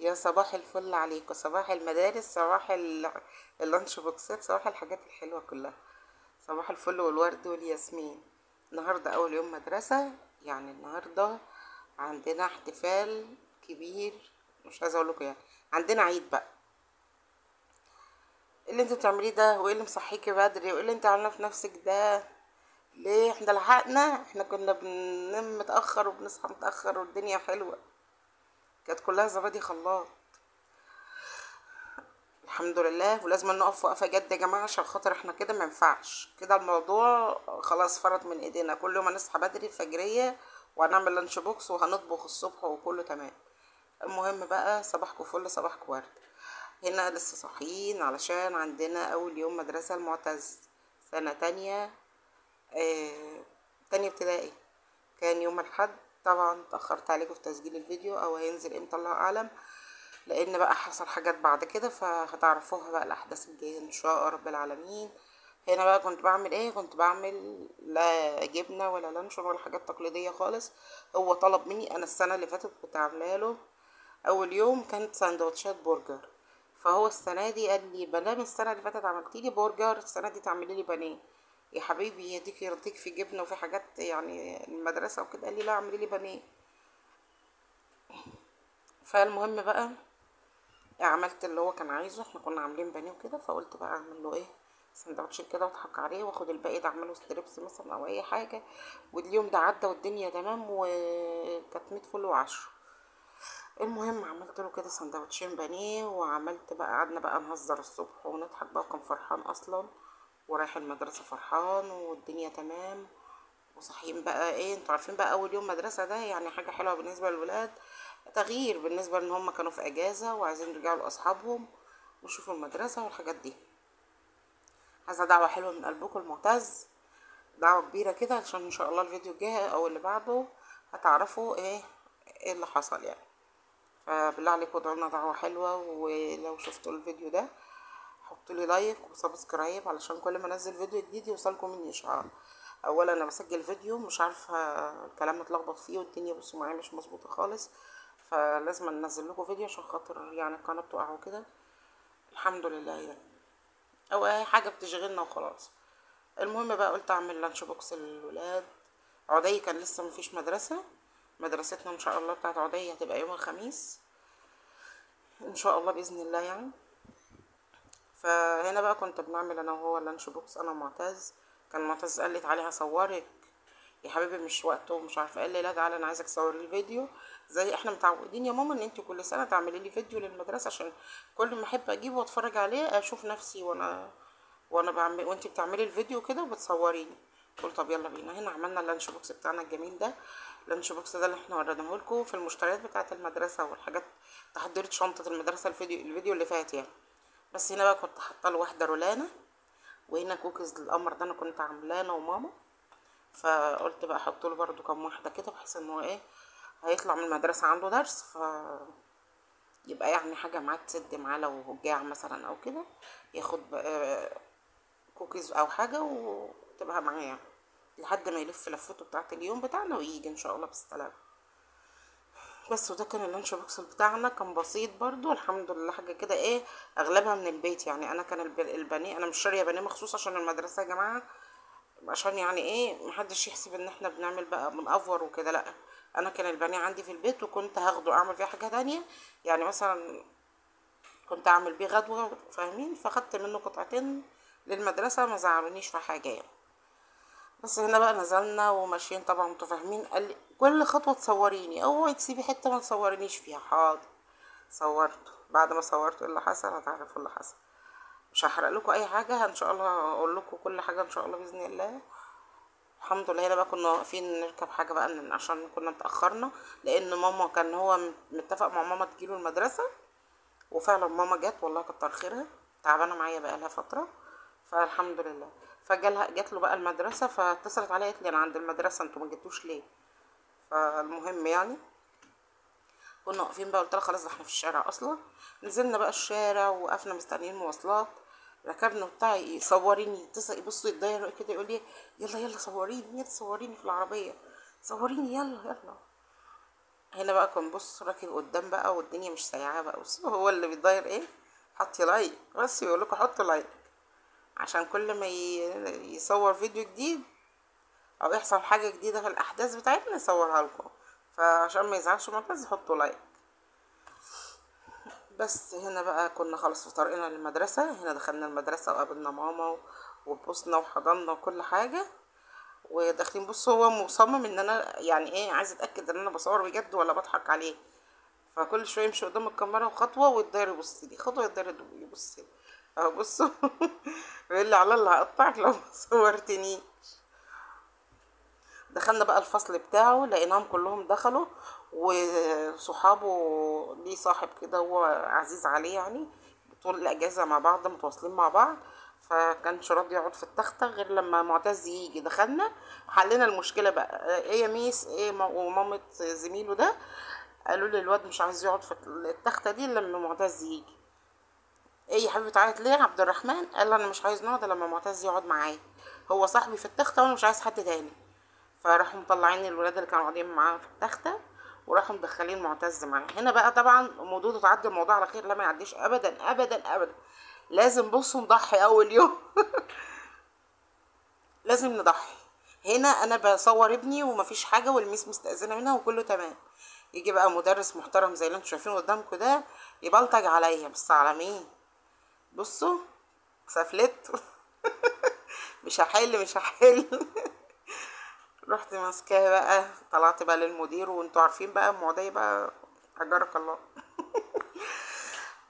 يا صباح الفل عليكم، صباح المدارس، صباح اللانش بوكسات، صباح الحاجات الحلوة كلها. صباح الفل والورد والياسمين. النهاردة أول يوم مدرسة، يعني النهاردة عندنا احتفال كبير. مش عايزة أقولكوا يعني عندنا عيد بقى. إيه اللي انتوا بتعمليه ده؟ وايه اللي مصحيكي بدري؟ وايه اللي انت عاملاه في نفسك ده؟ ليه احنا لحقنا؟ احنا كنا بننام متأخر وبنصحى متأخر والدنيا حلوة، كانت كلها زبادي خلاط. الحمد لله، ولازم نقف وقفه جد يا جماعه، عشان خاطر احنا كده ما ينفعش كده، الموضوع خلاص فرط من ايدينا. كل يوم هنصحى بدري الفجريه وهنعمل لانش بوكس وهنطبخ الصبح وكله تمام. المهم بقى، صباحكم فل صباحكم ورد. هنا لسه صاحيين علشان عندنا اول يوم مدرسه المعتز، سنه تانية. تانية ابتدائي. كان يوم الحد. طبعا اتأخرت عليكم في تسجيل الفيديو، او هينزل امتى الله اعلم، لان بقى حصل حاجات بعد كده فهتعرفوها بقى الاحداث الجايه ان شاء رب العالمين. هنا بقى كنت بعمل ايه؟ كنت بعمل لا جبنه ولا لانشون ولا حاجات تقليديه خالص. هو طلب مني، انا السنه اللي فاتت كنت عامله له اول يوم كانت سندوتشات برجر، فهو السنه دي قال لي بلام السنه اللي فاتت عملتي لي برجر، السنه دي تعملي لي بانيه. يا حبيبي يديك يرضيك، في جبنه وفي حاجات يعني المدرسه وكده. قال لي لا اعملي لي بانيه. فالمهم بقى عملت اللي هو كان عايزه. احنا كنا عاملين بانيه وكده، فقلت بقى اعمل له ايه، سندوتش كده واضحك عليه واخد الباقي ده اعمله ستريبس مثلا او اي حاجه. واليوم ده عدى والدنيا تمام وكانت 100 فل وعشرة. المهم عملت له كده سندوتشين بانيه، وعملت بقى قعدنا بقى نهزر الصبح ونضحك بقى، وكان فرحان اصلا ورايح المدرسه فرحان والدنيا تمام. وصاحيين بقى ايه، انتوا عارفين بقى اول يوم مدرسة ده يعني حاجة حلوة بالنسبة للولاد، تغيير بالنسبة ان هم كانوا في اجازة وعايزين يرجعوا لاصحابهم ويشوفوا المدرسة والحاجات دي. عايزة دعوة حلوة من قلبكم المعتز، دعوة كبيرة كده، عشان ان شاء الله الفيديو الجاي او اللي بعده هتعرفوا ايه اللي حصل يعني. فبالله عليكم ادعوا لنا دعوة حلوة، ولو شفتوا الفيديو ده حطوا لي لايك وسبسكرايب علشان كل ما انزل فيديو جديد يوصلكم مني اشعار. اولا انا بسجل فيديو مش عارفه الكلام متلخبط فيه والدنيا بصوا معايا مش مظبوطه خالص، فلازم انزل لكم فيديو عشان خاطر يعني القناه بتقع وكده. الحمد لله يعني، او اي حاجه بتشغلنا وخلاص. المهم بقى قلت اعمل لانش بوكس للولاد. عدي كان لسه مفيش مدرسه، مدرستنا ان شاء الله بتاعت عدي هتبقى يوم الخميس ان شاء الله باذن الله يعني. فهنا بقى كنت بنعمل انا وهو اللانش بوكس، انا ومعتز. كان معتز قال لي تعالي هصورك يا حبيبي، مش وقته ومش عارفه. قال لي لا تعالى انا عايزك تصوري لي فيديو زي احنا متعودين يا ماما ان انت كل سنه تعملي لي فيديو للمدرسه، عشان كل ما احب اجيبه واتفرج عليه اشوف نفسي وانا بعمل وانت بتعملي الفيديو كده وبتصوريني. قلت طب يلا بينا. هنا عملنا اللانش بوكس بتاعنا الجميل ده. اللانش بوكس ده اللي احنا وريناه لكم في المشتريات بتاعه المدرسه والحاجات، تحضيرة شنطه المدرسه، الفيديو اللي فات يعني. بس هنا بقى كنت حاطه له واحده رولانه، وهنا كوكيز للقمر ده انا كنت عاملاه انا وماما. فقلت بقى احط له برده كام واحده كده، بحيث ان هو هيطلع من المدرسه عنده درس، يبقى يعني حاجه معاه تسد معاه لو جاع مثلا او كده، ياخد بقى كوكيز او حاجه وتبقى معاه يعني لحد ما يلف لفته بتاعه اليوم بتاعنا ويجي ان شاء الله بالسلامه. بس وده كان اللانش بوكس بتاعنا، كان بسيط برضو الحمد لله، حاجه كده اغلبها من البيت يعني. انا كان البانيه انا مش شاريه بانيه مخصوص عشان المدرسه يا جماعه، عشان يعني محدش يحسب ان احنا بنعمل بقى بنأفور وكده، لا. انا كان البانيه عندي في البيت وكنت هاخده اعمل فيه حاجه تانية، يعني مثلا كنت اعمل بيه غدوه فاهمين، فاخدت منه قطعتين للمدرسه ما زعلونيش في حاجه يعني. بس هنا بقى نزلنا وماشيين طبعا انتوا فاهمين، قال لي كل خطوه تصوريني، اوعي تسيبي حته ما تصورينيش فيها. حاضر، صورته. بعد ما صورت اللي حصل هتعرفوا اللي حصل. مش هحرق لكم اي حاجه، ان شاء الله اقول لكم كل حاجه ان شاء الله باذن الله. الحمد لله. هنا بقى كنا واقفين نركب حاجه بقى عشان كنا اتاخرنا، لان ماما كان هو متفق مع ماما تجيله المدرسه، وفعلا ماما جت والله كتر خيرها، تعبانه معايا بقى لها فتره، فالحمد لله. جات له بقى المدرسه، فاتصلت عليا قالت لي انا عند المدرسه انتوا ما جيتوش ليه. فالمهم يعني كنا واقفين بقى، قلت لها خلاص ده احنا في الشارع اصلا. نزلنا بقى الشارع وقفنا مستنيين مواصلات، ركبنا وبتاع يصوريني، يتصل يبص يتضايق كده يقول لي يلا يلا صوريني، يلا صوريني في العربيه، صوريني يلا يلا. هنا بقى كان بص راكب قدام بقى والدنيا مش سايعاه بقى، بص هو اللي بيتضاير ايه، حطي لايك بس، يقول لكم حطوا لايك عشان كل ما يصور فيديو جديد او يحصل حاجه جديده في الاحداث بتاعتنا يصورها لكم، فعشان ما يزعلش معتز حطوا لايك. بس هنا بقى كنا خلاص في طريقنا للمدرسه، هنا دخلنا المدرسه وقابلنا ماما وبوسنا وحضنا وكل حاجه وداخلين. بص هو مصمم ان انا يعني ايه، عايز اتاكد ان انا بصور بجد ولا بضحك عليه، فكل شويه يمشي قدام الكاميرا وخطوه ويتضاير يبص لي، خطوه يتضاير يبص لي، اهو بصوا بيقول لي على الله هقطعك لو ما صورتني. دخلنا بقى الفصل بتاعه لقيناهم كلهم دخلوا، وصحابه ليه صاحب كده هو عزيز عليه يعني، طول الاجازه مع بعض متواصلين مع بعض، فكانش راضي يقعد في التختة غير لما معتز يجي. دخلنا حلينا المشكلة بقى، ايه يا ميس ايه ومامة زميله ده قالوا لي الواد مش عايز يقعد في التختة دي إلا لما معتز يجي. ايه يا حبيبي تعيط ليه يا عبد الرحمن؟ قال انا مش عايز نقعد إلا لما معتز يقعد معايا، هو صاحبي في التختة وانا مش عايز حد تاني. فراحوا مطلعين الولاد اللي كانوا قاعدين معاه في التختة وراحوا مدخلين معتز معاه. هنا بقى طبعا مودود تعدي الموضوع على خير، لا ما يعديش ابدا ابدا ابدا، لازم بصوا نضحي اول يوم لازم نضحي. هنا انا بصور ابني ومفيش حاجه والميس مستأذنه منها وكله تمام، يجي بقى مدرس محترم زي اللي انتوا شايفينه قدامكم ده يبلطج عليا، بس على مين؟ بصوا سفلت مش هحل مش هحل رحت ماسكاه بقى، طلعت بقى للمدير، وانتوا عارفين بقى المواضيع بقى، اجرك الله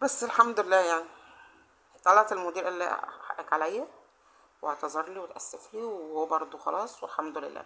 بس الحمد لله يعني. طلعت المدير قال لي حقك عليا واعتذر لي وتأسف لي، وهو برضو خلاص والحمد لله.